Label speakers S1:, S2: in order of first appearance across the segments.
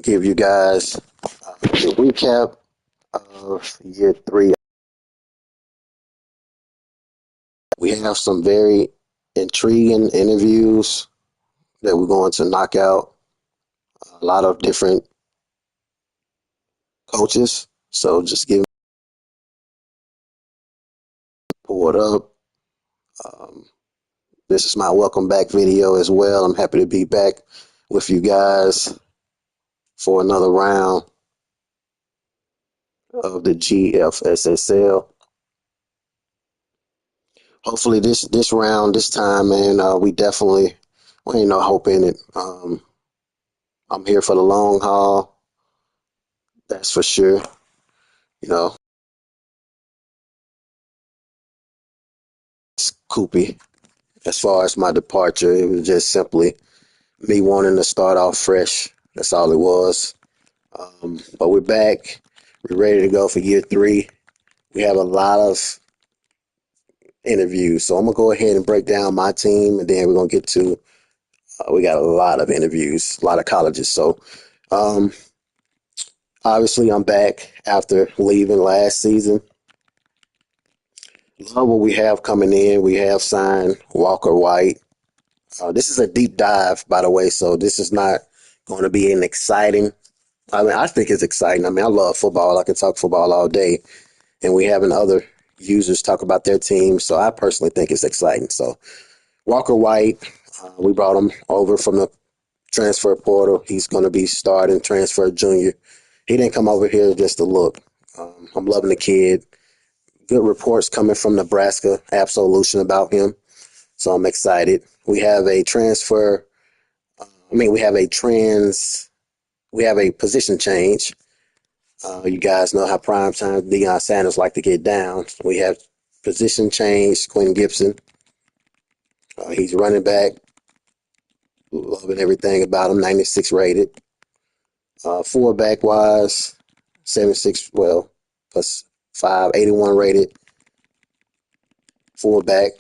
S1: give you guys the recap of year three. We have some very intriguing interviews that we're going to knock out. A lot of different coaches. So just pull it up. This is my welcome back video as well. I'm happy to be back with you guys for another round of the GFSSL. Hopefully this round, this time, man, we ain't no hope in it. I'm here for the long haul. That's for sure. You know, it's Koopy. As far as my departure, it was just simply me wanting to start off fresh. That's all it was. But we're back. We're ready to go for year three. We have a lot of interviews. So I'm going to go ahead and break down my team, and then we're going to get to, we got a lot of interviews, a lot of colleges. So obviously I'm back after leaving last season. Love what we have coming in. We have signed Walker White. This is a deep dive, by the way, so this is not going to be an exciting. I mean, I think it's exciting. I mean, I love football. I can talk football all day, and we having other users talk about their team, so I personally think it's exciting. So Walker White, we brought him over from the transfer portal. He's going to be starting transfer junior. He didn't come over here just to look. I'm loving the kid. Good reports coming from Nebraska Absolution about him, so I'm excited. We have a transfer. We have a position change. You guys know how primetime Deion Sanders like to get down. We have position change. Quinn Gibson. He's running back. Loving everything about him. 96 rated. Fullback wise, 76. Well, plus 5, 81 rated. Fullback.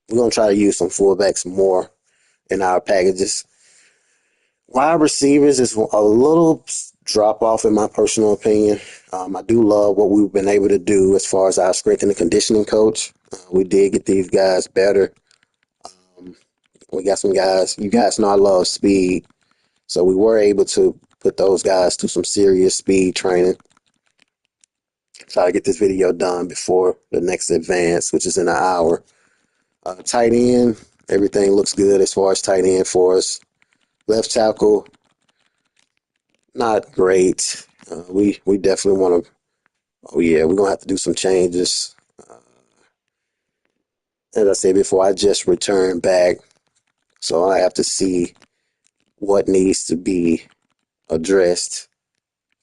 S1: We're gonna try to use some fullbacks more in our packages. Wide receivers is a little drop off in my personal opinion. I do love what we've been able to do as far as our strength and conditioning coach. We did get these guys better. We got some guys. You guys know I love speed, so we were able to put those guys to some serious speed training. Try to get this video done before the next advance, which is in an hour. Tight end, everything looks good as far as tight end for us. Left tackle, not great. We definitely want to. Oh yeah, we're gonna have to do some changes. As I said before, I just returned back, so I have to see what needs to be addressed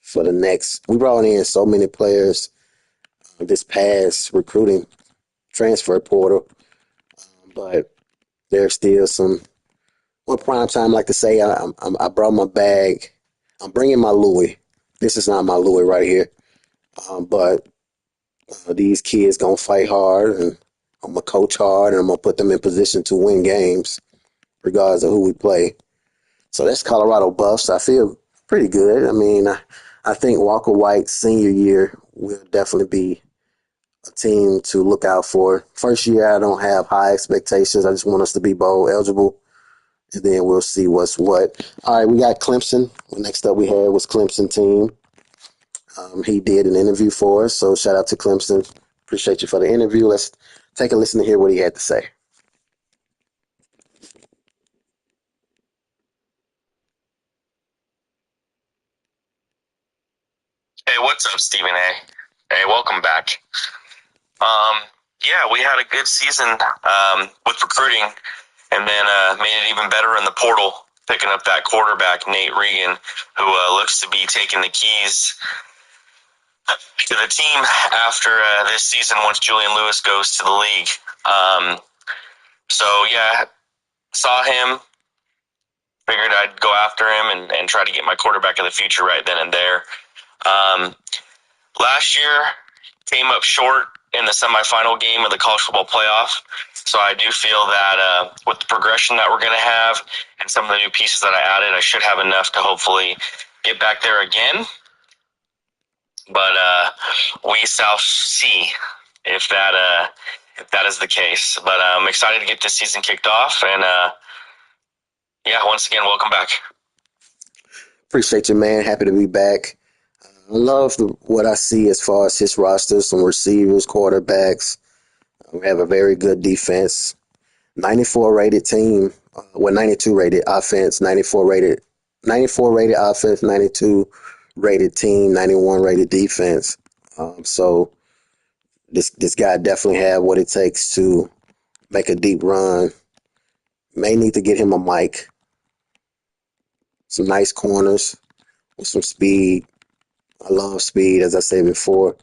S1: for the next. We brought in so many players this past recruiting transfer portal, but there's still some. What prime time like to say? I brought my bag. I'm bringing my Louis. This is not my Louis right here, but these kids gonna fight hard, and I'm gonna coach hard, and I'm gonna put them in position to win games, regardless of who we play. So that's Colorado Buffs. I feel pretty good. I mean, I think Walker White's senior year will definitely be a team to look out for. First year, I don't have high expectations. I just want us to be bowl eligible, and then we'll see what's what. All right, we got Clemson. The next up we had was Clemson team. He did an interview for us, so shout out to Clemson. Appreciate you for the interview. Let's take a listen to hear what he had to say.
S2: Hey, what's up, Stephen A? Hey, welcome back. Yeah, we had a good season with recruiting, and then made it even better in the portal, picking up that quarterback, Nate Regan, who looks to be taking the keys to the team after this season once Julian Lewis goes to the league. So, yeah, saw him, figured I'd go after him and try to get my quarterback of the future right then and there. Last year, came up short in the semifinal game of the college football playoff. So I do feel that with the progression that we're going to have and some of the new pieces that I added, I should have enough to hopefully get back there again. But we shall see if that is the case. But I'm excited to get this season kicked off, and yeah, once again, welcome back.
S1: Appreciate you, man. Happy to be back. I love what I see as far as his roster, some receivers, quarterbacks. We have a very good defense. 94 rated team, 92 rated offense, 94 rated offense, 92 rated team, 91 rated defense. So this guy definitely have what it takes to make a deep run. May need to get him a mic, some nice corners with some speed. I love speed, as I said before.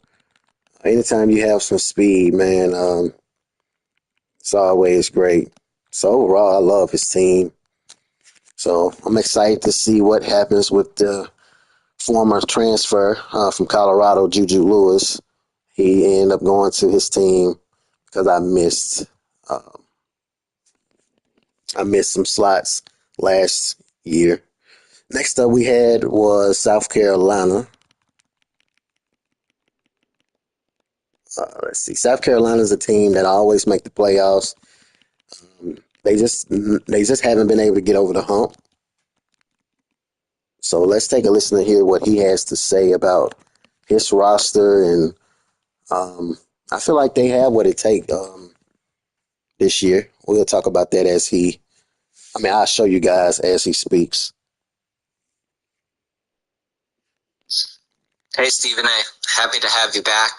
S1: Anytime you have some speed, man, it's always great. So overall, I love his team. So I'm excited to see what happens with the former transfer from Colorado, Juju Lewis. He ended up going to his team because I missed some slots last year. Next up we had was South Carolina. Let's see. South Carolina is a team that always make the playoffs. They just haven't been able to get over the hump. So let's take a listen to hear what he has to say about his roster, and I feel like they have what it takes this year. We'll talk about that I'll show you guys as he speaks.
S2: Hey, Stephen A. Happy to have you back.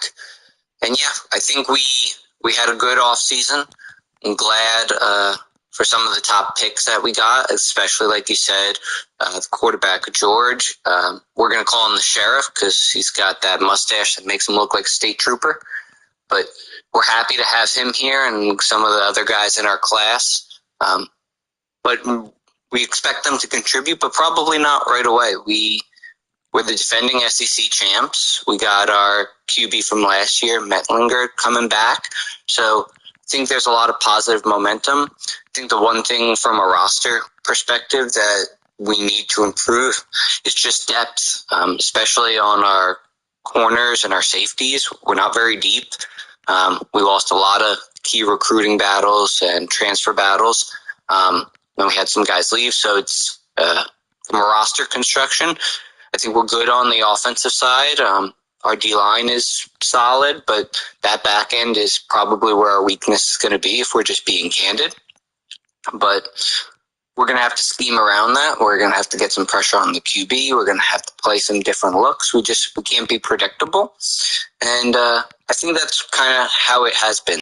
S2: And yeah, I think we had a good off season. I'm glad for some of the top picks that we got, especially like you said, the quarterback George. We're gonna call him the sheriff because he's got that mustache that makes him look like a state trooper. But we're happy to have him here and some of the other guys in our class. But we expect them to contribute, but probably not right away. We're the defending SEC champs. We got our QB from last year, Metlinger, coming back. So I think there's a lot of positive momentum. I think the one thing from a roster perspective that we need to improve is just depth, especially on our corners and our safeties. We're not very deep. We lost a lot of key recruiting battles and transfer battles. Then we had some guys leave. So it's from a roster construction, I think we're good on the offensive side. Our D-line is solid, but that back end is probably where our weakness is going to be if we're just being candid. But we're going to have to scheme around that. We're going to have to get some pressure on the QB. We're going to have to play some different looks. We can't be predictable. And I think that's kind of how it has been.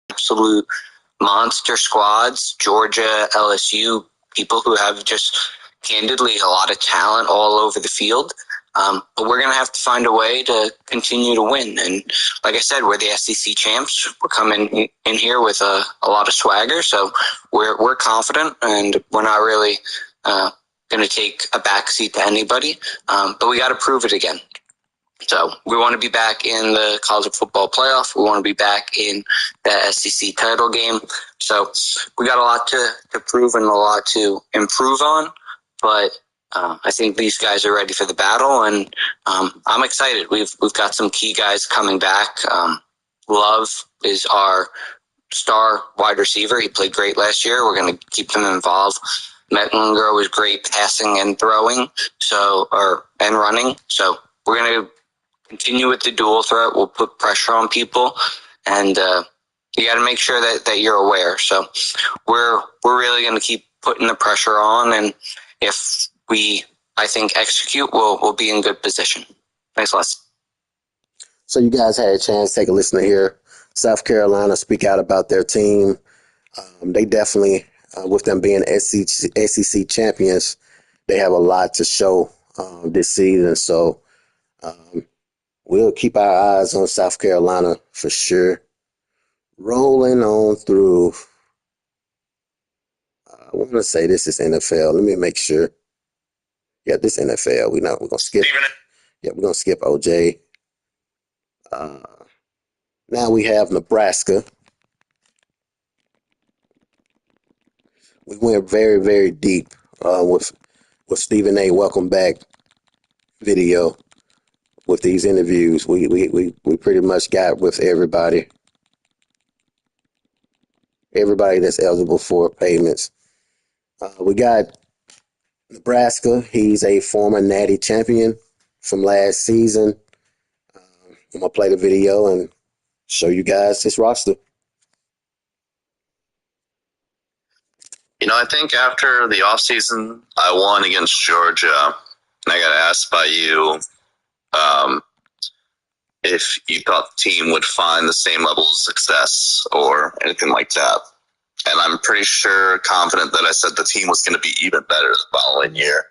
S2: Absolute monster squads, Georgia, LSU, people who have just candidly a lot of talent all over the field. But we're going to have to find a way to continue to win. And like I said, we're the SEC champs. We're coming in here with a lot of swagger. So we're confident, and we're not really going to take a backseat to anybody. But we got to prove it again. So we want to be back in the college football playoff. We want to be back in the SEC title game. So we got a lot to prove and a lot to improve on. But I think these guys are ready for the battle, and I'm excited. We've got some key guys coming back. Love is our star wide receiver. He played great last year. We're going to keep him involved. Metlinger was great passing and throwing, and running. So we're going to continue with the dual threat. We'll put pressure on people, and you got to make sure that you're aware. So we're really going to keep putting the pressure on, and if we, I think, execute, we'll be in good position. Thanks, Les.
S1: So you guys had a chance to take a listen to hear South Carolina speak out about their team. They definitely, with them being SEC champions, they have a lot to show this season. So we'll keep our eyes on South Carolina for sure. Rolling on through. I want to say this is NFL. Let me make sure. Yeah, this NFL. We're gonna skip. Yeah, we're gonna skip OJ. Now we have Nebraska. We went very, very deep with Stephen A. Welcome Back video with these interviews. We pretty much got with everybody that's eligible for payments. We got Nebraska. He's a former Natty champion from last season. I'm gonna play the video and show you guys his roster.
S2: I think after the offseason, I won against Georgia, and I got asked by you if you thought the team would find the same level of success or anything like that. And I'm pretty sure, confident that I said the team was going to be even better the following year.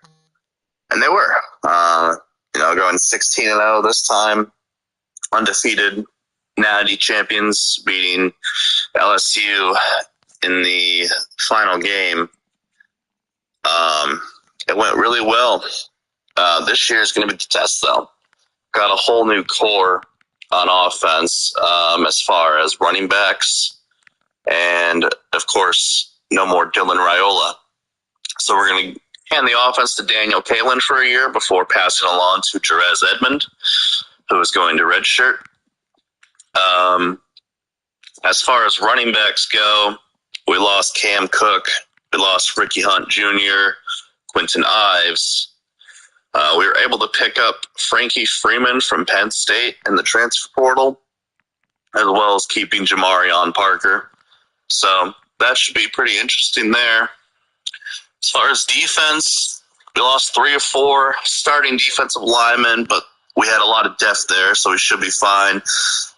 S2: And they were. Going 16-0 this time, undefeated Natty champions, beating LSU in the final game. It went really well. This year is going to be the test, though. Got a whole new core on offense as far as running backs. And, of course, no more Dylan Raiola. So we're going to hand the offense to Daniel Kalen for a year before passing along to Jerez Edmond, who is going to redshirt. As far as running backs go, we lost Cam Cook. We lost Ricky Hunt Jr., Quentin Ives. We were able to pick up Frankie Freeman from Penn State in the transfer portal, as well as keeping Jamarion Parker. So that should be pretty interesting there. As far as defense, we lost 3 or 4 starting defensive linemen, but we had a lot of depth there, so we should be fine.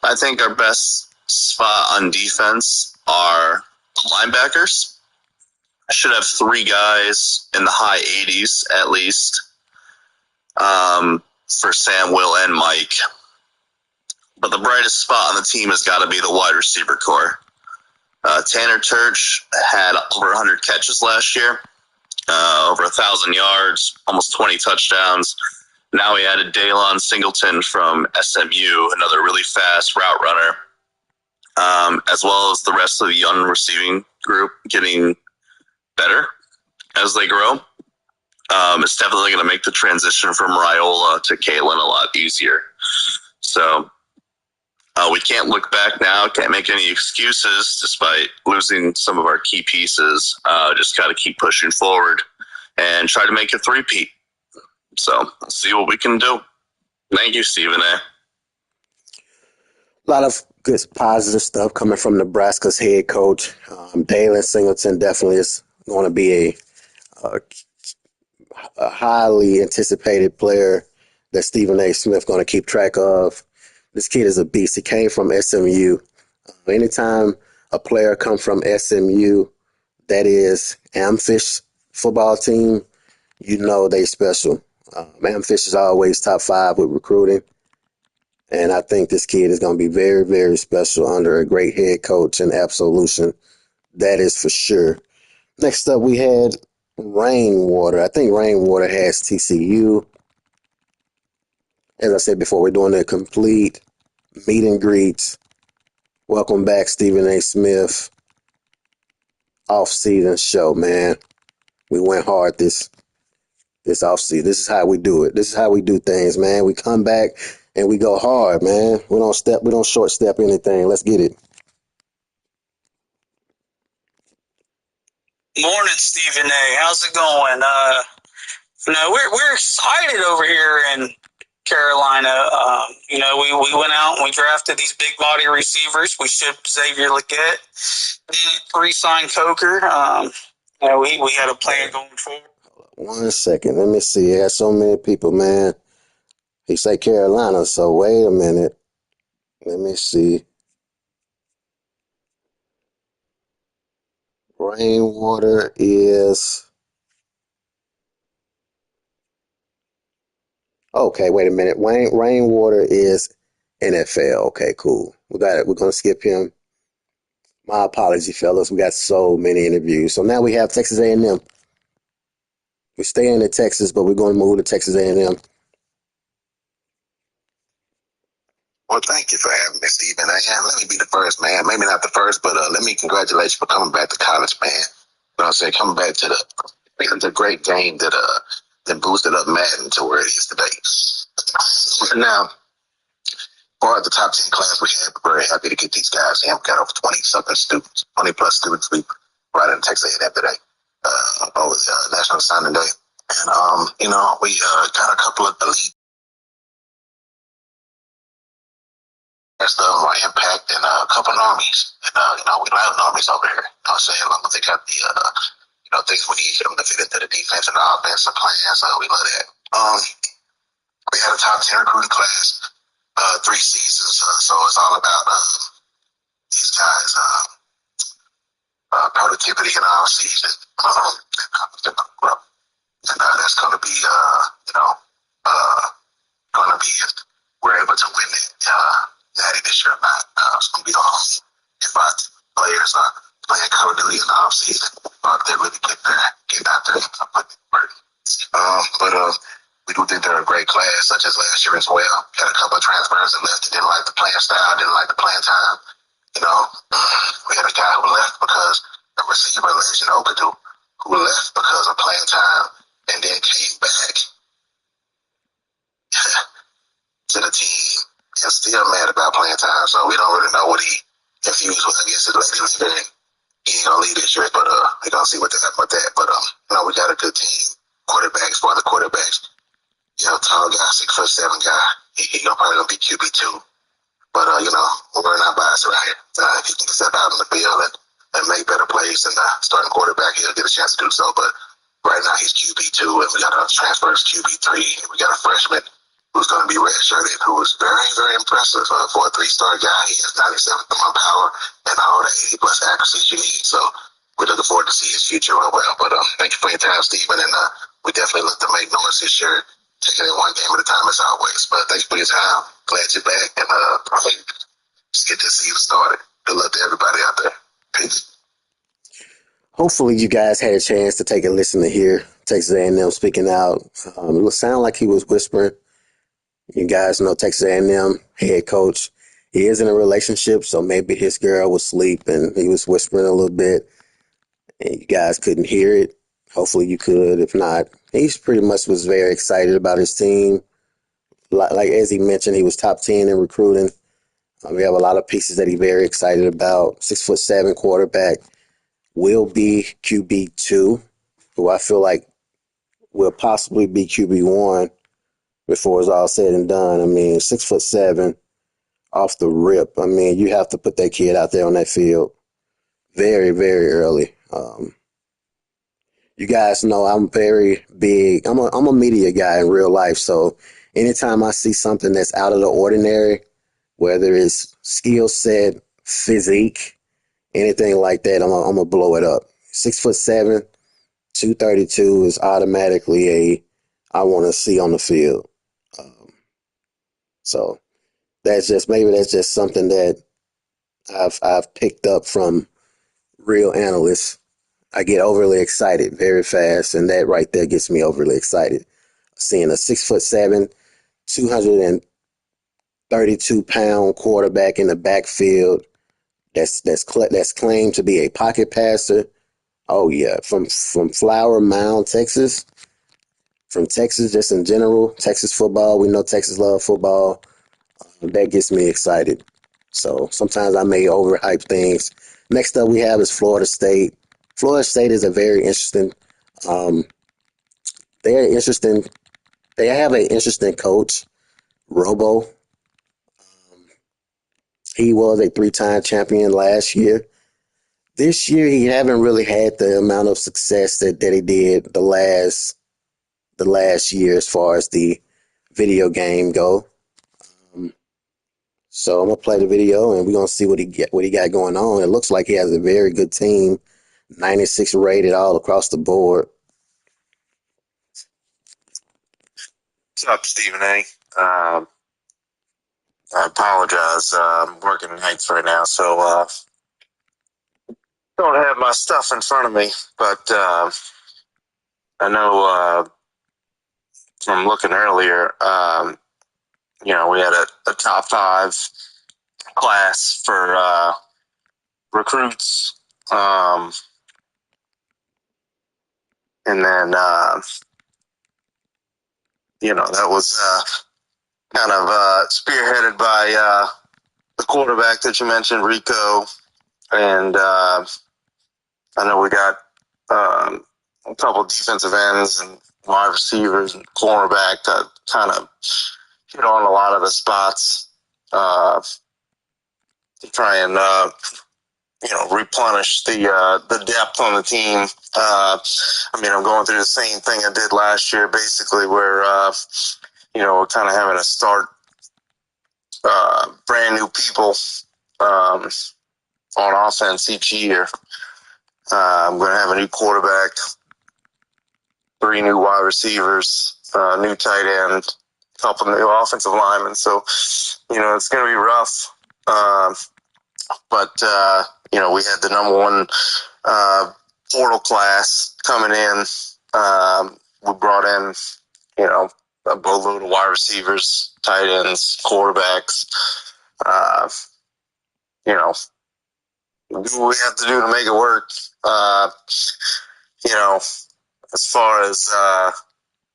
S2: I think our best spot on defense are linebackers. I should have 3 guys in the high 80s at least for Sam, Will, and Mike. But the brightest spot on the team has got to be the wide receiver core. Tanner Turch had over 100 catches last year, over 1,000 yards, almost 20 touchdowns. Now we added Daylon Singleton from SMU, another really fast route runner, as well as the rest of the young receiving group getting better as they grow. It's definitely going to make the transition from Raiola to Kalen a lot easier. So we can't look back now, can't make any excuses despite losing some of our key pieces. Just got to keep pushing forward and try to make a three-peat. So let's see what we can do. Thank you, Stephen A.
S1: A lot of good positive stuff coming from Nebraska's head coach. Daylon Singleton definitely is going to be a highly anticipated player that Stephen A. Smith going to keep track of. This kid is a beast. He came from SMU. Anytime a player comes from SMU, that is Amfish football team, you know they special. Amfish is always top 5 with recruiting. And I think this kid is going to be very, very special under a great head coach and Absolution. That is for sure. Next up, we had Rainwater. I think Rainwater has TCU. As I said before, we're doing a complete meet and greet. Welcome back, Stephen A. Smith. Off-season show, man. We went hard this off-season. This is how we do it. This is how we do things, man. We come back and we go hard, man. We don't short step anything. Let's get it.
S3: Morning, Stephen A. How's it going? We're excited over here in Carolina. We went out and we drafted these big body receivers. We shipped Xavier Legette, then re-signed Coker. We had a plan going forward.
S1: 1 second. Let me see. I got so many people, man. He say Carolina, so wait a minute. Let me see. Rainwater is... Okay, wait a minute. Rainwater is Nncfl. Okay, cool. We got it. We're going to skip him. My apology, fellas. We got so many interviews. So now we have Texas A&M. We're staying in Texas, but we're going to move to Texas A&M.
S4: Well, thank you for having me, Stephen. Let me be the first, man. Maybe not the first, but let me congratulate you for coming back to college, man. what I'm saying, coming back to the great game that boosted up Madden to where it is today. Now, for the top 10 class we had, we're very happy to get these guys in. We got over 20 something students, 20 plus students we brought in Texas A&M today, over the National Signing Day. And, we got a couple of elite of our impact and a couple of normies. And, we love normies over here. You know what I'm saying? As long as they got the, things we need them to fit into the defense and the offensive plan. So we love that. We had a top 10 recruiting class, 3 seasons. So it's all about, these guys, productivity in our season. And that's going to be, going to be if we're able to win it. Natty this year or not. It's going to be all if our players are playing Call of Duty in the off season, or if they really get out there and put in work. But we do think they're a great class, such as last year as well. Had a couple of transfers that left that didn't like the playing style, didn't like the playing time. We had a guy who left because a receiver, Legend Okadu, who left because of playing time and then came back to the team and still mad about playing time. So we don't really know what he confused with. I guess his lady leader, and he ain't gonna leave this year, but we gonna see what they happen with that. But we got a good team. Quarterbacks, for the quarterbacks, tall guy, 6'7" guy. He probably gonna be QB2. But we're not biased right here. If he can step out on the field and make better plays than the starting quarterback, he'll get a chance to do so. But right now he's QB2, and we got a transfer as QB3, and we got a freshman who's going to be redshirted, who is very, very impressive for a 3-star guy. He has 97 throw power and all the 80-plus accuracies you need. So we're looking forward to see his future real well. But thank you for your time, Stephen, and we definitely look to make noise this year, taking it one game at a time as always. But thanks for your time. Glad you're back, and just get this season started. Good luck to everybody out there. Peace.
S1: Hopefully you guys had a chance to take a listen to hear Texas A&M speaking out. It would sound like he was whispering. You guys know Texas A&M head coach. He is in a relationship, so maybe his girl was asleep and he was whispering a little bit, and you guys couldn't hear it. Hopefully you could. If not, he pretty much was very excited about his team. Like as he mentioned, he was top 10 in recruiting. We have a lot of pieces that he's very excited about. 6'7" quarterback, will be QB2, who I feel like will possibly be QB1 before it's all said and done. I mean, 6'7" off the rip. I mean, you have to put that kid out there on that field very, very early. You guys know I'm very big. I'm a media guy in real life, so anytime I see something that's out of the ordinary, whether it's skill set, physique, anything like that, I'm gonna blow it up. 6'7", 232 is automatically I want to see on the field. So that's just something that I've picked up from real analysts. I get overly excited very fast, and that right there gets me overly excited. Seeing a 6'7", 232-pound quarterback in the backfield that's claimed to be a pocket passer. Oh yeah, from Flower Mound, Texas. From Texas, just in general, Texas football. We know Texas love football. That gets me excited. So sometimes I may overhype things. Next up we have is Florida State. Florida State is a very interesting. They're interesting. They have an interesting coach, Robo. He was a 3-time champion last year. This year he haven't really had the amount of success that he did the last year as far as the video game go. So I'm gonna play the video and we're gonna see what he got going on. It looks like he has a very good team, 96 rated all across the board.
S2: What's up, Stephen A? I apologize. I'm working nights right now, so don't have my stuff in front of me. But I know from looking earlier, we had a top 5 class for recruits. And then, that was kind of spearheaded by the quarterback that you mentioned, Rico. And I know we got a couple of defensive ends and wide receivers and cornerback that kind of hit on a lot of the spots to try and replenish the depth on the team. I'm going through the same thing I did last year, basically, where we're kind of having to start brand new people on offense each year. I'm going to have a new quarterback, 3 new wide receivers, new tight end, a couple new offensive linemen. So, it's going to be rough. But we had the number one portal class coming in. We brought in, a boatload of wide receivers, tight ends, quarterbacks. Do what we have to do to make it work. As far as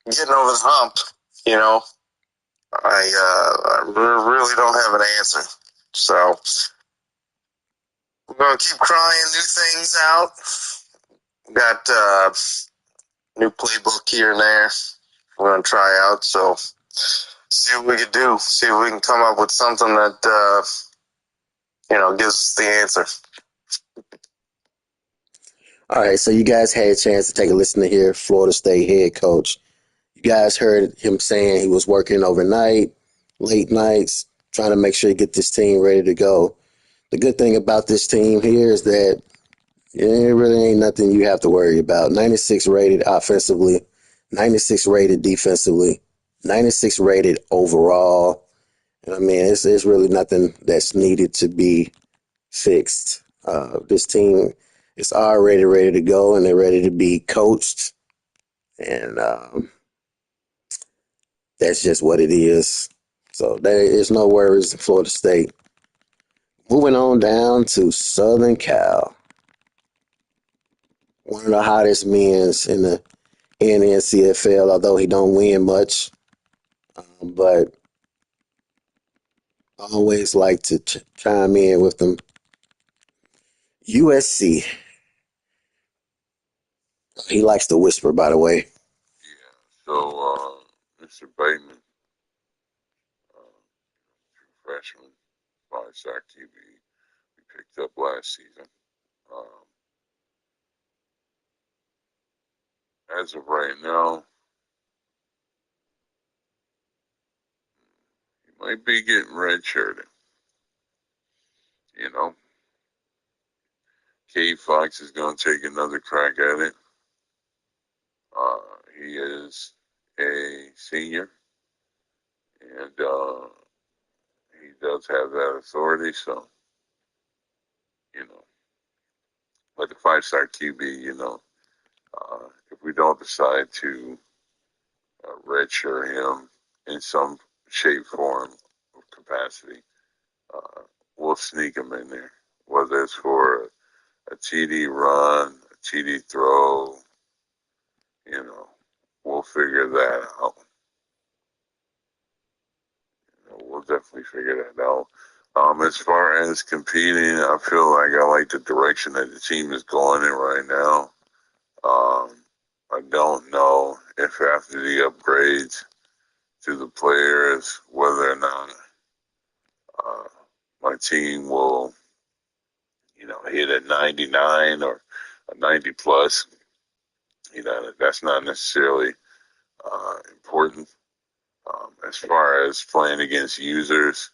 S2: getting over the hump, I really don't have an answer. So we're going to keep trying new things out. We got new playbook here and there we're going to try out. So see what we can do. See if we can come up with something that, gives us the answer.
S1: All right, so you guys had a chance to take a listen to hear Florida State head coach. You guys heard him saying he was working overnight, late nights, trying to make sure he get this team ready to go. The good thing about this team here is that it really ain't nothing you have to worry about. 96 rated offensively, 96 rated defensively, 96 rated overall. And it's really nothing that's needed to be fixed. This team is already ready to go, and they're ready to be coached. And that's just what it is. So there is no worries in Florida State. Moving on down to Southern Cal. One of the hottest men's in the Nncfl, although he don't win much. But I always like to chime in with them. USC. He likes to whisper, by the way.
S5: Yeah. So, Mr. Bateman, freshman, 5-sack QB, we picked up last season. As of right now, he might be getting redshirted. K. Fox is going to take another crack at it. He is a senior, and he does have that authority. So, like the 5-star QB, if we don't decide to redshirt him in some shape, form, or capacity, we'll sneak him in there, whether it's for a TD run, a TD throw, we'll figure that out. We'll definitely figure that out. As far as competing, I feel like I like the direction that the team is going in right now. I don't know if after the upgrades to the players, whether or not my team will, hit a 99 or a 90 plus. That's not necessarily important. As far as playing against users,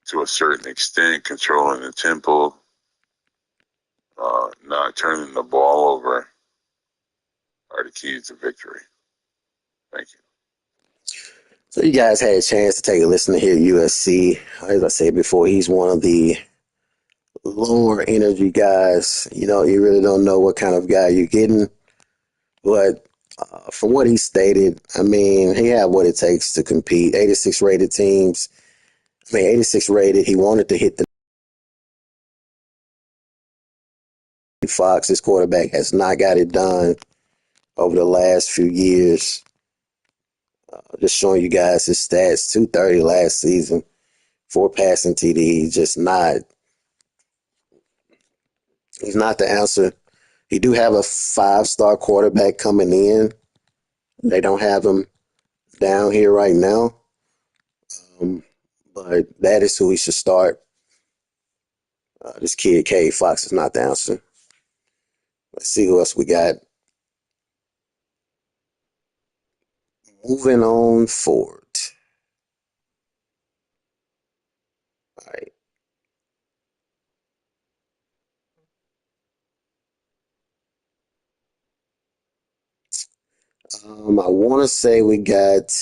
S5: to a certain extent, controlling the tempo, not turning the ball over are the keys to victory. Thank you.
S1: So you guys had a chance to take a listen to hear USC. As I said before, he's one of the lower energy guys. You really don't know what kind of guy you're getting. But from what he stated, he had what it takes to compete. 86 rated teams. 86 rated. He wanted to hit the Fox, his quarterback, has not got it done over the last few years. Just showing you guys his stats: 230 last season, 4 passing TDs. He's not the answer. He do have a 5-star quarterback coming in. They don't have him down here right now, but that is who he should start. This kid, K. Fox, is not the answer. Let's see who else we got. Moving on forward. All right. I want to say we got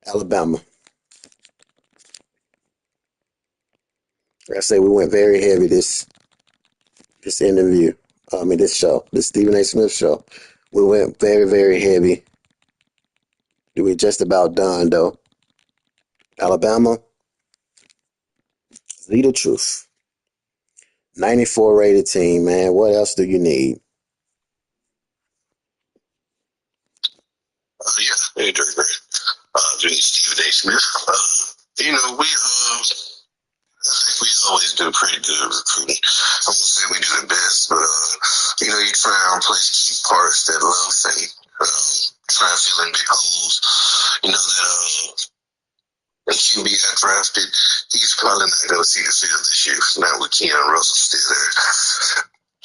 S1: Alabama. I say we went very heavy this interview. This show, this Stephen A. Smith show. We went very, very heavy. We're just about done, though. Alabama, the truth. 94 rated team, man. What else do you need?
S4: Yeah, hey, Dirk. Stephen A. Smith. I think we always do pretty good recruiting. I won't say we do the best, but you try and replace key parts that love and try and fill in big holes. When QB got drafted, he's probably not going to see the field this year. Not with Keon Russell still there.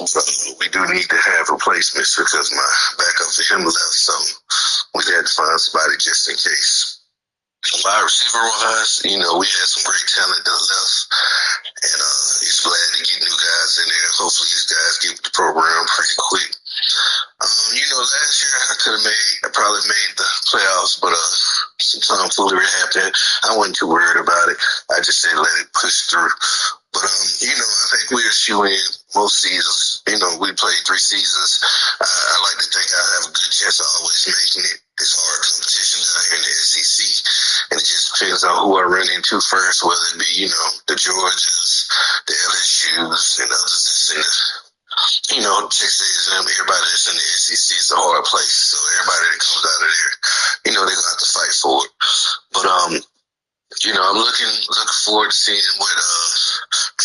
S4: So we do need to have replacements because my backup for him left, so we had to find somebody just in case. Wide receiver wise, we had some great talent that left, and he's glad to get new guys in there. Hopefully, these guys get with the program pretty quick. Last year I probably made the playoffs, but some tomfoolery happened. I wasn't too worried about it. I just said let it push through. But I think we're shooing most seasons. We played 3 seasons. I like to think I have a good chance of always making it. It's hard competition down here in the SEC, and it just depends on who I run into first, whether it be the Georgias, the LSU's, and others that's in the Texas A&M. Everybody that's in the SEC is a hard place, so everybody that comes out of there, they're gonna have to fight for it. But I'm looking forward to seeing what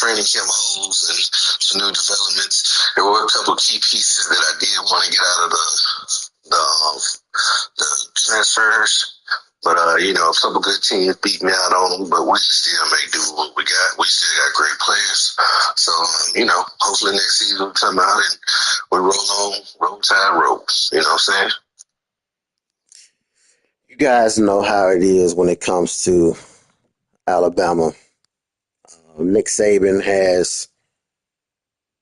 S4: training camp holds and some new developments. There were a couple of key pieces that I did want to get out of the transfers. But, a couple good teams beat me out on them, but we can still make do with what we got. We still got great players. So, hopefully next season we come out and we roll tide rolls. You know what I'm saying?
S1: You guys know how it is when it comes to Alabama. Nick Saban has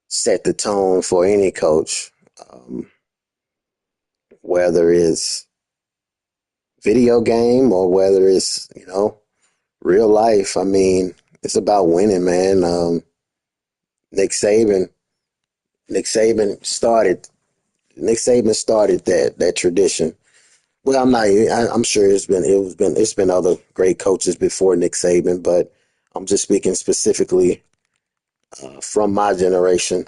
S1: set the tone for any coach, whether it's video game or whether it's, real life. I mean, it's about winning, man. Nick Saban started that tradition. Well, I'm sure it's been other great coaches before Nick Saban, but I'm just speaking specifically from my generation.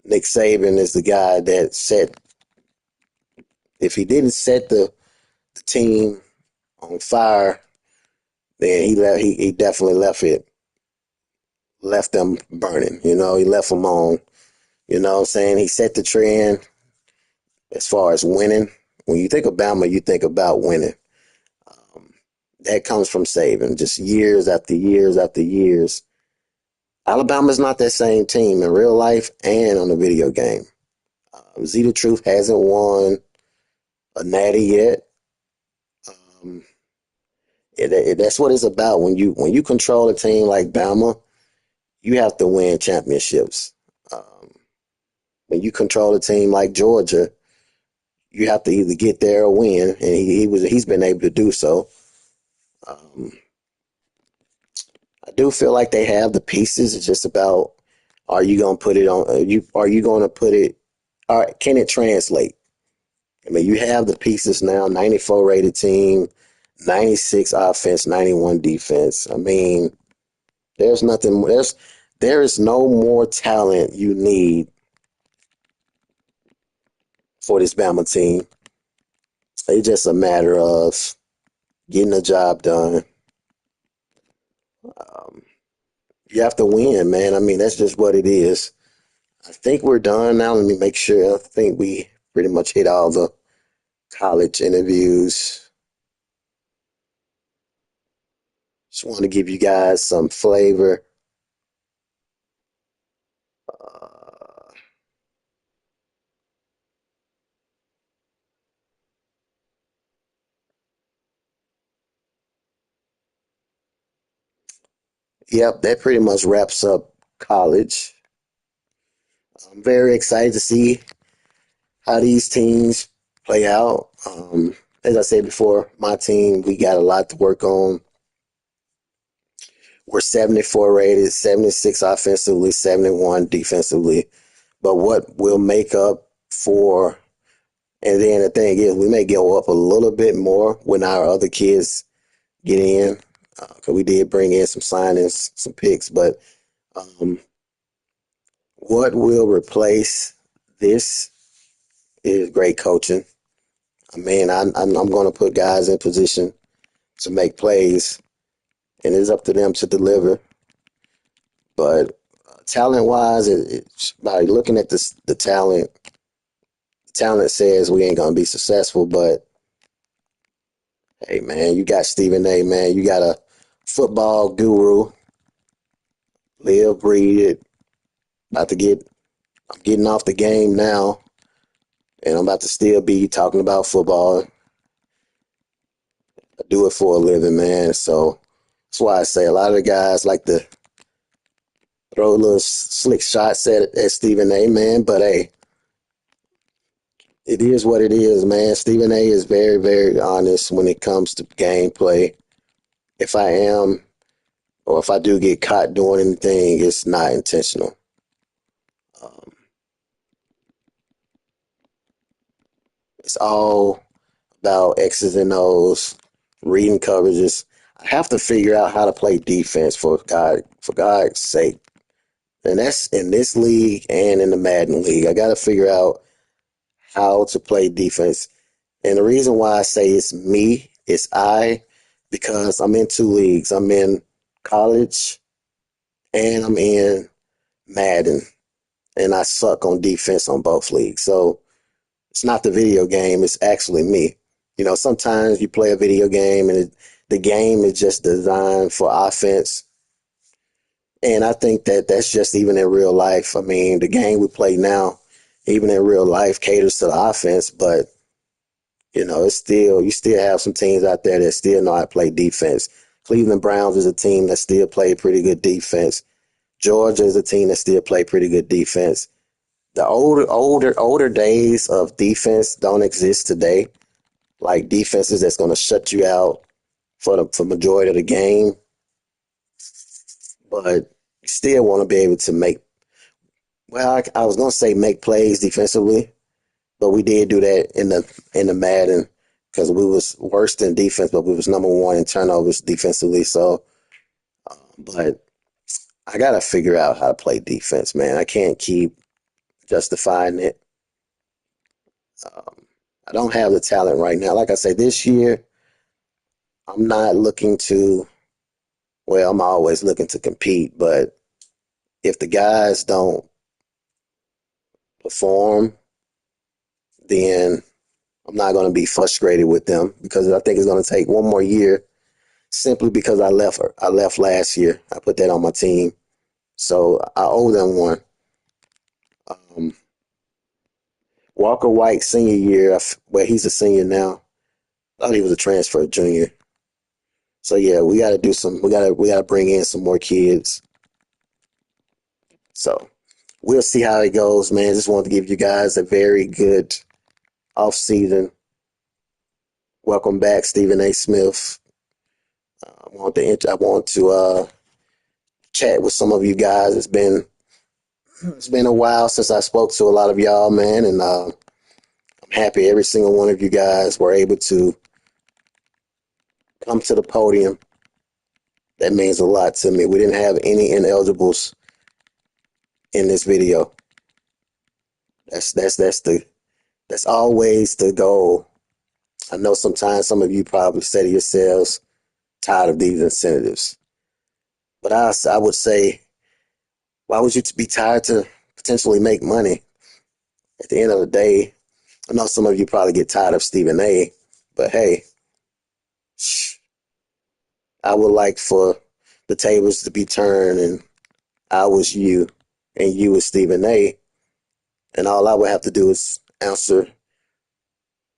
S1: Nick Saban is the guy that if he didn't set the team on fire, then he definitely left them burning. He left them on. You know what I'm saying? He set the trend as far as winning. When you think of Bama, you think about winning. That comes from Saban, just years after years after years. Alabama's not that same team in real life and on the video game. Zeta Truth hasn't won a natty yet. That's what it's about. When you control a team like Bama, you have to win championships. When you control a team like Georgia, you have to either get there or win, and he's been able to do so. I do feel like they have the pieces. It's just about, are you going to put it on? Are you going to put it? All right, can it translate? I mean, you have the pieces now. 94 rated team, 96 offense, 91 defense. I mean, there's nothing. there is no more talent you need for this Bama team. It's just a matter of getting the job done. Um, you have to win, man. I mean, that's just what it is. I think we're done now. Let me make sure. I think we pretty much hit all the college interviews. Just want to give you guys some flavor. Uh, yep, that pretty much wraps up college. I'm very excited to see how these teams play out. As I said before, my team, we got a lot to work on. We're 74 rated, 76 offensively, 71 defensively. But what will make up for, and then the thing is, we may go up a little bit more when our other kids get in, because we did bring in some signings, some picks. But um, what will replace this is great coaching. I mean, I'm going to put guys in position to make plays, and it's up to them to deliver. But talent-wise, it's by looking at the talent. Talent says we ain't gonna be successful, but hey, man, you got Stephen A. Man, you got a football guru, live, breathe it. I'm getting off the game now, and I'm about to still be talking about football. I do it for a living, man. So that's why I say a lot of the guys like to throw little slick shots at Stephen A. Man, but hey, it is what it is, man. Stephen A. is very, very honest when it comes to gameplay. If I am, or if I do get caught doing anything, it's not intentional. Um, it's all about X's and O's, reading coverages. I have to figure out how to play defense for God's sake. And that's in this league and in the Madden League. I got to figure out how to play defense. And the reason why I say it's me, it's I, because I'm in two leagues. I'm in college and I'm in Madden. And I suck on defense on both leagues. So it's not the video game, it's actually me. You know, sometimes you play a video game and the game is just designed for offense. And I think that that's just even in real life. I mean, the game we play now, even in real life, caters to the offense, but you know, it's still you still have some teams out there that still know how to play defense. Cleveland Browns is a team that still play pretty good defense. Georgia is a team that still play pretty good defense. The older days of defense don't exist today. Like defenses that's going to shut you out for majority of the game, but you still want to be able to make. Well, I was going to say make plays defensively, but we did do that in the Madden because we was worse than defense, but we was number one in turnovers defensively. So, but I got to figure out how to play defense, man. I can't keep justifying it. Um, I don't have the talent right now. Like I say, this year I'm not looking to. Well, I'm always looking to compete, but if the guys don't perform, then I'm not going to be frustrated with them because I think it's going to take one more year simply because I left her. I left last year. I put that on my team. So I owe them one. Um, Walker White senior year, well, he's a senior now. I thought he was a transfer junior. So yeah, we got to do some. We got to bring in some more kids. So we'll see how it goes, man. Just wanted to give you guys a very good off season. Welcome back, Stephen A. Smith. I want to chat with some of you guys. It's been a while since I spoke to a lot of y'all, man, and I'm happy every single one of you guys were able to come to the podium. That means a lot to me. We didn't have any ineligibles in this video. That's always the goal. I know sometimes some of you probably say to yourselves, tired of these incentives. But I would say, why would you be tired to potentially make money? At the end of the day, I know some of you probably get tired of Stephen A, but hey, I would like for the tables to be turned and I was you and you was Stephen A. And all I would have to do is answer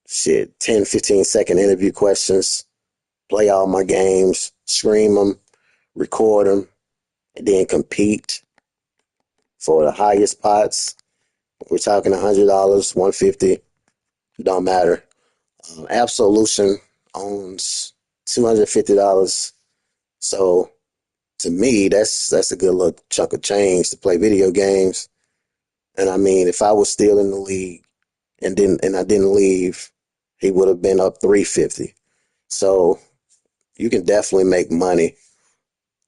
S1: 10, 15-second interview questions, play all my games, scream them, record them, and then compete for the highest pots. We're talking $100, $150, it don't matter. Absolution owns $250. So to me, that's a good little chunk of change to play video games. And I mean, if I was still in the league and I didn't leave, he would have been up 350. So you can definitely make money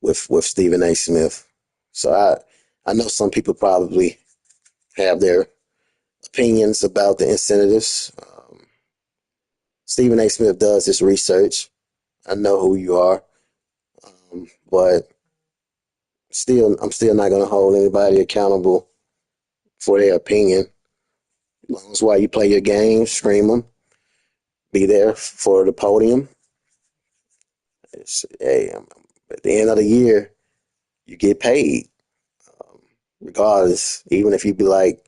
S1: with Stephen A. Smith. So I know some people probably have their opinions about the incentives. Stephen A. Smith does his research. I know who you are, but I'm still not going to hold anybody accountable for their opinion. As long as while you play your game, scream them, be there for the podium. Hey, at the end of the year, you get paid, regardless. Even if you be like,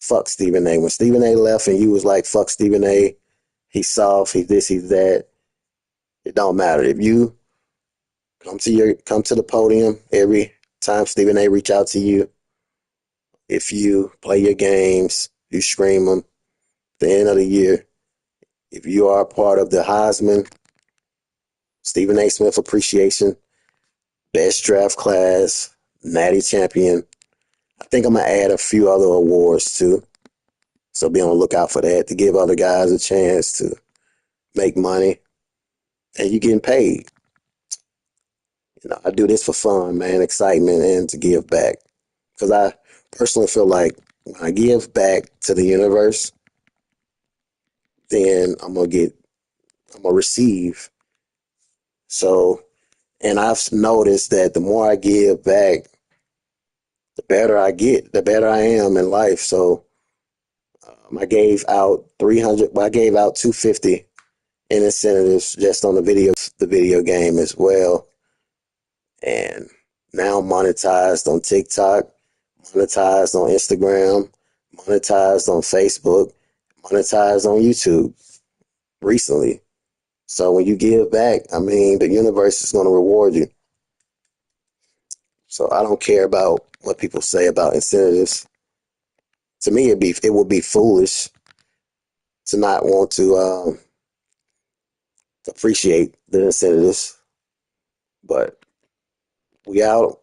S1: "Fuck Stephen A." When Stephen A. left, and you was like, "Fuck Stephen A." He's soft. He's this. He's that. It don't matter if you come to the podium every time Stephen A. reach out to you. If you play your games, you scream them. At the end of the year, if you are part of the Heisman, Stephen A. Smith Appreciation, Best Draft Class, Natty Champion, I think I'm going to add a few other awards too. So be on the lookout for that to give other guys a chance to make money. And you getting paid. I do this for fun, man, excitement, and to give back. Because I personally feel like when I give back to the universe, then I'm gonna receive. So, and I've noticed that the more I give back, the better I get, the better I am in life. So, I gave out 300. Well, I gave out 250 in incentives just on the video game as well, and now monetized on TikTok, monetized on Instagram, monetized on Facebook, monetized on YouTube recently. So when you give back, I mean, the universe is going to reward you. So I don't care about what people say about incentives. To me, it would be foolish to not want to appreciate the incentives. But we out.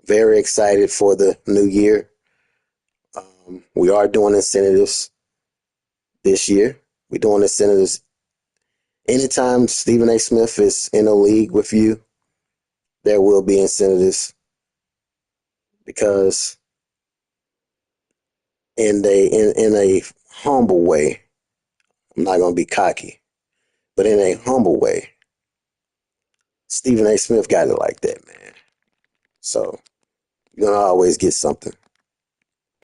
S1: Very excited for the new year. We are doing incentives this year. We're doing incentives anytime Stephen A. Smith is in a league with you. There will be incentives because in a humble way, I'm not gonna be cocky, but in a humble way, Stephen A. Smith got it like that, man. So you're gonna always get something.